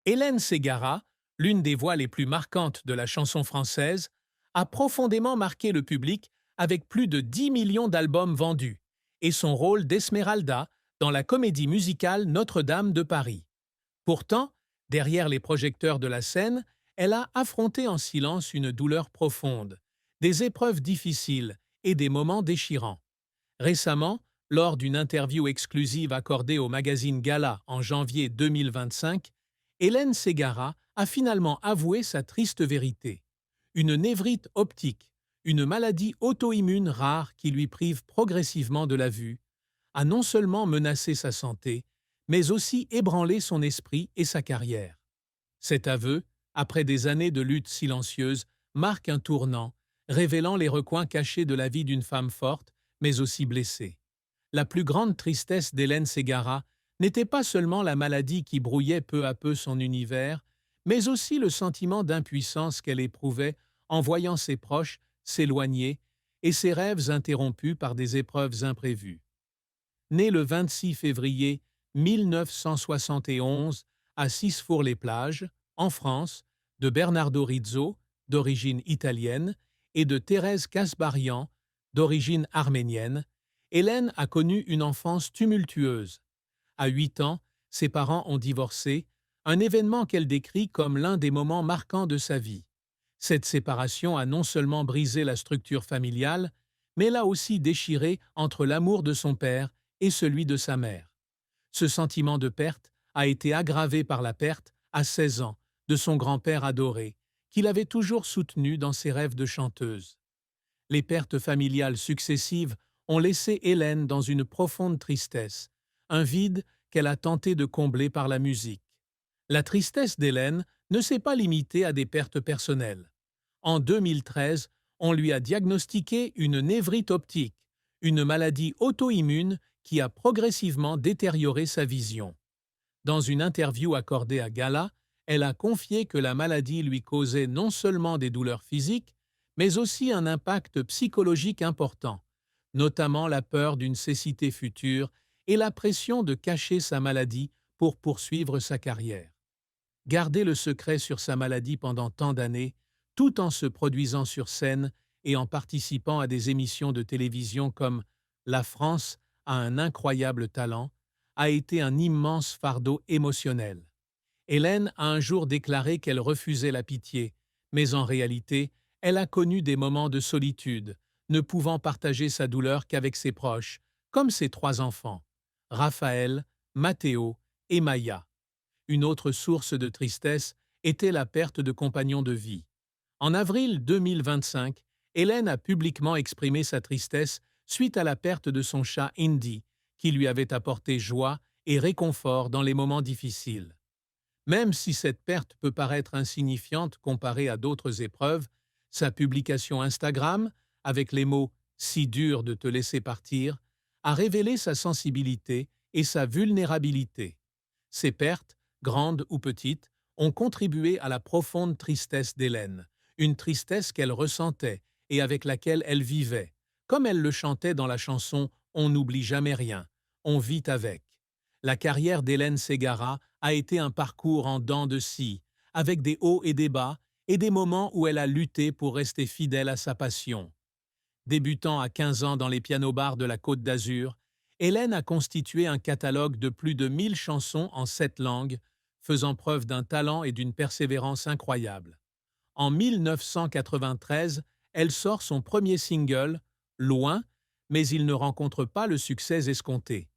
Hélène Ségara, l'une des voix les plus marquantes de la chanson française, a profondément marqué le public avec plus de 10 millions d'albums vendus et son rôle d'Esmeralda dans la comédie musicale Notre-Dame de Paris. Pourtant, derrière les projecteurs de la scène, elle a affronté en silence une douleur profonde, des épreuves difficiles et des moments déchirants. Récemment, lors d'une interview exclusive accordée au magazine Gala en janvier 2025, Hélène Ségara a finalement avoué sa triste vérité. Une névrite optique, une maladie auto-immune rare qui lui prive progressivement de la vue, a non seulement menacé sa santé, mais aussi ébranlé son esprit et sa carrière. Cet aveu, après des années de lutte silencieuse, marque un tournant, révélant les recoins cachés de la vie d'une femme forte, mais aussi blessée. La plus grande tristesse d'Hélène Ségara n'était pas seulement la maladie qui brouillait peu à peu son univers, mais aussi le sentiment d'impuissance qu'elle éprouvait en voyant ses proches s'éloigner et ses rêves interrompus par des épreuves imprévues. Née le 26 février 1971 à Cisfour-les-Plages, en France, de Bernardo Rizzo, d'origine italienne, et de Thérèse Kasbarian, d'origine arménienne, Hélène a connu une enfance tumultueuse. À 8 ans, ses parents ont divorcé, un événement qu'elle décrit comme l'un des moments marquants de sa vie. Cette séparation a non seulement brisé la structure familiale, mais l'a aussi déchirée entre l'amour de son père et celui de sa mère. Ce sentiment de perte a été aggravé par la perte, à 16 ans, de son grand-père adoré, qu'il avait toujours soutenu dans ses rêves de chanteuse. Les pertes familiales successives ont laissé Hélène dans une profonde tristesse, un vide qu'elle a tenté de combler par la musique. La tristesse d'Hélène ne s'est pas limitée à des pertes personnelles. En 2013, on lui a diagnostiqué une névrite optique, une maladie auto-immune qui a progressivement détérioré sa vision. Dans une interview accordée à Gala, elle a confié que la maladie lui causait non seulement des douleurs physiques, mais aussi un impact psychologique important, notamment la peur d'une cécité future et la pression de cacher sa maladie pour poursuivre sa carrière. Garder le secret sur sa maladie pendant tant d'années, tout en se produisant sur scène et en participant à des émissions de télévision comme La France a un incroyable talent, a été un immense fardeau émotionnel. Hélène a un jour déclaré qu'elle refusait la pitié, mais en réalité, elle a connu des moments de solitude, ne pouvant partager sa douleur qu'avec ses proches, comme ses 3 enfants, Raphaël, Matteo et Maya. Une autre source de tristesse était la perte de compagnons de vie. En avril 2025, Hélène a publiquement exprimé sa tristesse suite à la perte de son chat Indy, qui lui avait apporté joie et réconfort dans les moments difficiles. Même si cette perte peut paraître insignifiante comparée à d'autres épreuves, sa publication Instagram, avec les mots « si dur de te laisser partir », a révélé sa sensibilité et sa vulnérabilité. Ces pertes, grandes ou petites, ont contribué à la profonde tristesse d'Hélène, une tristesse qu'elle ressentait et avec laquelle elle vivait, comme elle le chantait dans la chanson « On n'oublie jamais rien », on vit avec. La carrière d'Hélène Ségara a été un parcours en dents de scie, avec des hauts et des bas, et des moments où elle a lutté pour rester fidèle à sa passion. Débutant à 15 ans dans les pianos-bars de la Côte d'Azur, Hélène a constitué un catalogue de plus de 1000 chansons en 7 langues, faisant preuve d'un talent et d'une persévérance incroyables. En 1993, elle sort son premier single, Loin, mais il ne rencontre pas le succès escompté.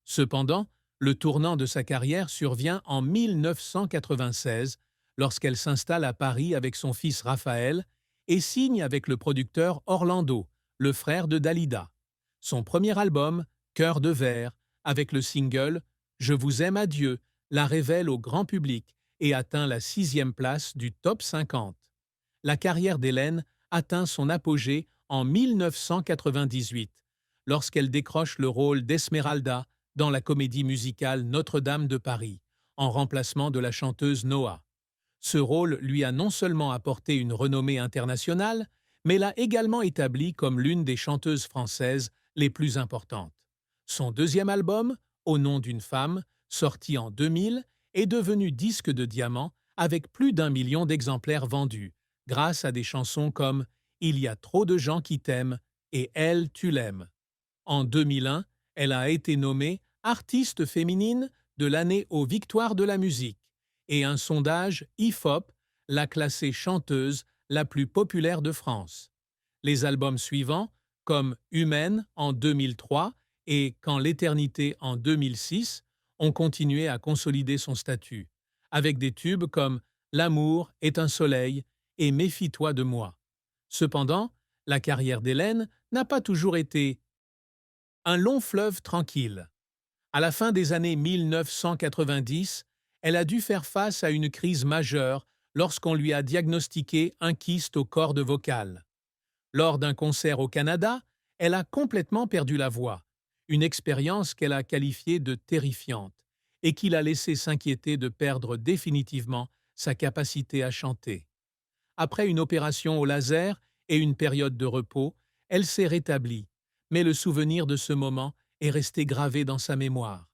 Cependant, le tournant de sa carrière survient en 1996, lorsqu'elle s'installe à Paris avec son fils Raphaël et signe avec le producteur Orlando, le frère de Dalida. Son premier album, Cœur de verre, avec le single Je vous aime à Dieu, la révèle au grand public et atteint la 6e place du top 50. La carrière d'Hélène atteint son apogée en 1998, lorsqu'elle décroche le rôle d'Esmeralda dans la comédie musicale Notre-Dame de Paris, en remplacement de la chanteuse Noah. Ce rôle lui a non seulement apporté une renommée internationale, mais l'a également établie comme l'une des chanteuses françaises les plus importantes. Son deuxième album, Au nom d'une femme, sorti en 2000, est devenue disque de diamant avec plus d'1 million d'exemplaires vendus, grâce à des chansons comme « Il y a trop de gens qui t'aiment » et « Elle, tu l'aimes ». En 2001, elle a été nommée artiste féminine de l'année aux Victoires de la musique et un sondage IFOP l'a classée chanteuse la plus populaire de France. Les albums suivants, comme Humaine en 2003 et Quand l'éternité en 2006, ont continué à consolider son statut, avec des tubes comme L'amour est un soleil et Méfie-toi de moi. Cependant, la carrière d'Hélène n'a pas toujours été un long fleuve tranquille. À la fin des années 1990, elle a dû faire face à une crise majeure lorsqu'on lui a diagnostiqué un kyste aux cordes vocales. Lors d'un concert au Canada, elle a complètement perdu la voix, une expérience qu'elle a qualifiée de terrifiante et qui l'a laissé s'inquiéter de perdre définitivement sa capacité à chanter. Après une opération au laser et une période de repos, elle s'est rétablie, mais le souvenir de ce moment est resté gravé dans sa mémoire.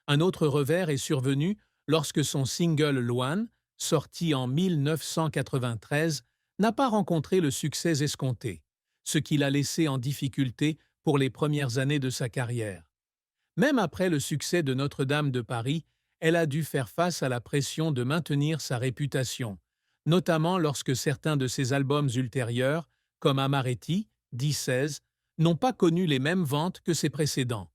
Un autre revers est survenu lorsque son single Loane, sorti en 1993, n'a pas rencontré le succès escompté, ce qui l'a laissé en difficulté pour les premières années de sa carrière. Même après le succès de Notre-Dame de Paris, elle a dû faire face à la pression de maintenir sa réputation, notamment lorsque certains de ses albums ultérieurs, comme Amaretti, 16, n'ont pas connu les mêmes ventes que ses précédents.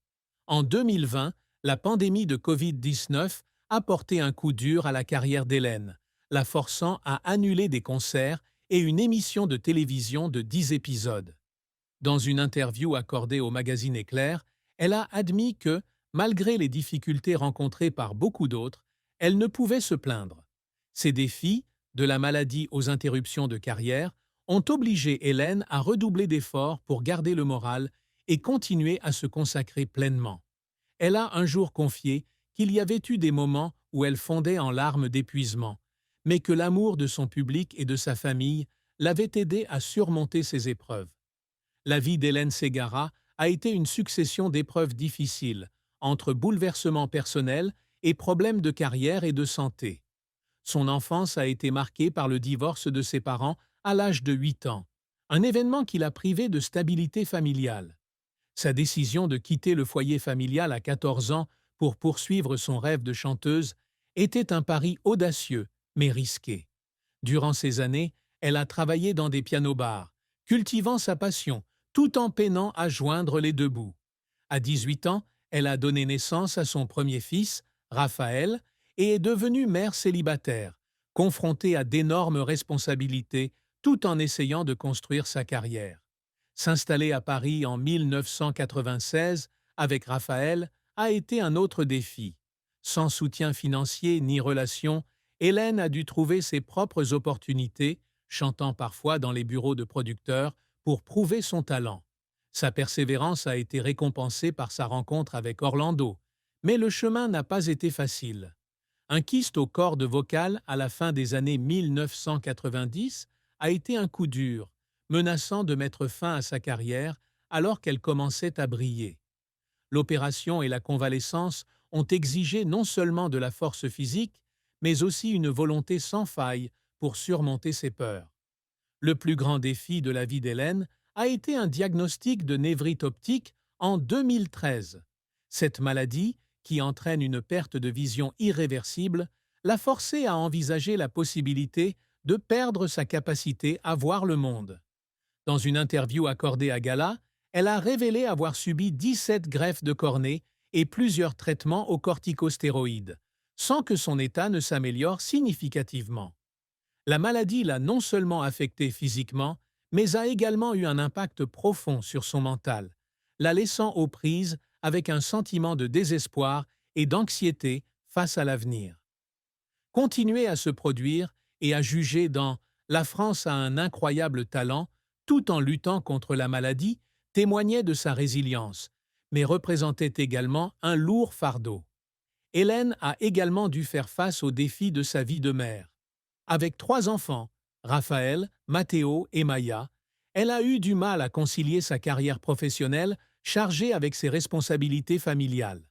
En 2020, la pandémie de Covid-19 a porté un coup dur à la carrière d'Hélène, la forçant à annuler des concerts et une émission de télévision de 10 épisodes. Dans une interview accordée au magazine Éclair, elle a admis que, malgré les difficultés rencontrées par beaucoup d'autres, elle ne pouvait se plaindre. Ces défis, de la maladie aux interruptions de carrière, ont obligé Hélène à redoubler d'efforts pour garder le moral et continuer à se consacrer pleinement. Elle a un jour confié qu'il y avait eu des moments où elle fondait en larmes d'épuisement, mais que l'amour de son public et de sa famille l'avait aidée à surmonter ces épreuves. La vie d'Hélène Ségara a été une succession d'épreuves difficiles, entre bouleversements personnels et problèmes de carrière et de santé. Son enfance a été marquée par le divorce de ses parents à l'âge de 8 ans, un événement qui l'a privée de stabilité familiale. Sa décision de quitter le foyer familial à 14 ans pour poursuivre son rêve de chanteuse était un pari audacieux, mais risqué. Durant ces années, elle a travaillé dans des pianos-bars, cultivant sa passion, tout en peinant à joindre les deux bouts. À 18 ans, elle a donné naissance à son premier fils, Raphaël, et est devenue mère célibataire, confrontée à d'énormes responsabilités tout en essayant de construire sa carrière. S'installer à Paris en 1996 avec Raphaël a été un autre défi. Sans soutien financier ni relation, Hélène a dû trouver ses propres opportunités, chantant parfois dans les bureaux de producteurs, pour prouver son talent. Sa persévérance a été récompensée par sa rencontre avec Orlando, mais le chemin n'a pas été facile. Un kyste aux cordes vocales à la fin des années 1990 a été un coup dur, menaçant de mettre fin à sa carrière alors qu'elle commençait à briller. L'opération et la convalescence ont exigé non seulement de la force physique, mais aussi une volonté sans faille pour surmonter ses peurs. Le plus grand défi de la vie d'Hélène a été un diagnostic de névrite optique en 2013. Cette maladie, qui entraîne une perte de vision irréversible, l'a forcée à envisager la possibilité de perdre sa capacité à voir le monde. Dans une interview accordée à Gala, elle a révélé avoir subi 17 greffes de cornée et plusieurs traitements aux corticostéroïdes, sans que son état ne s'améliore significativement. La maladie l'a non seulement affectée physiquement, mais a également eu un impact profond sur son mental, la laissant aux prises avec un sentiment de désespoir et d'anxiété face à l'avenir. Continuer à se produire et à juger dans « La France a un incroyable talent » tout en luttant contre la maladie témoignait de sa résilience, mais représentait également un lourd fardeau. Hélène a également dû faire face aux défis de sa vie de mère. Avec 3 enfants, Raphaël, Matteo et Maya, elle a eu du mal à concilier sa carrière professionnelle chargée avec ses responsabilités familiales.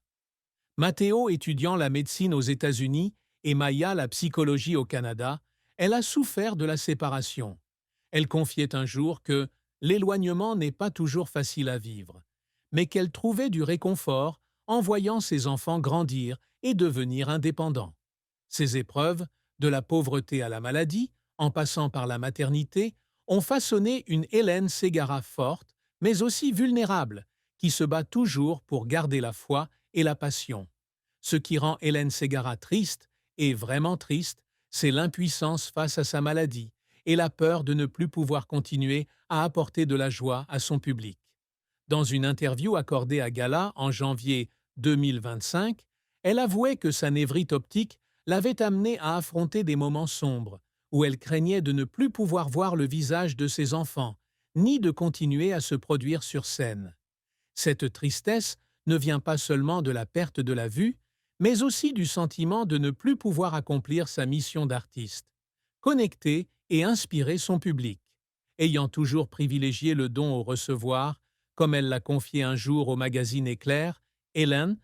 Matteo étudiant la médecine aux États-Unis et Maya la psychologie au Canada, elle a souffert de la séparation. Elle confiait un jour que l'éloignement n'est pas toujours facile à vivre, mais qu'elle trouvait du réconfort en voyant ses enfants grandir et devenir indépendants. Ces épreuves, de la pauvreté à la maladie, en passant par la maternité, ont façonné une Hélène Ségara forte, mais aussi vulnérable, qui se bat toujours pour garder la foi et la passion. Ce qui rend Hélène Ségara triste, et vraiment triste, c'est l'impuissance face à sa maladie et la peur de ne plus pouvoir continuer à apporter de la joie à son public. Dans une interview accordée à Gala en janvier 2025, elle avouait que sa névrite optique l'avait amenée à affronter des moments sombres, où elle craignait de ne plus pouvoir voir le visage de ses enfants, ni de continuer à se produire sur scène. Cette tristesse ne vient pas seulement de la perte de la vue, mais aussi du sentiment de ne plus pouvoir accomplir sa mission d'artiste, connecter et inspirer son public. Ayant toujours privilégié le don au recevoir, comme elle l'a confié un jour au magazine Éclair, Hélène